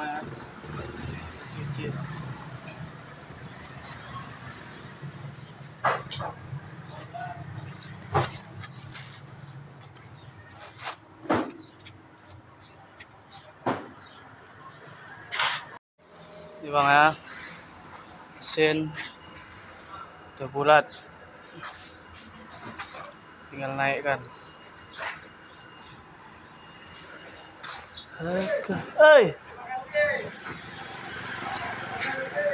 ya. Cuci. Ini bang ya, mesin udah bulat, tinggal naikkan. Hey.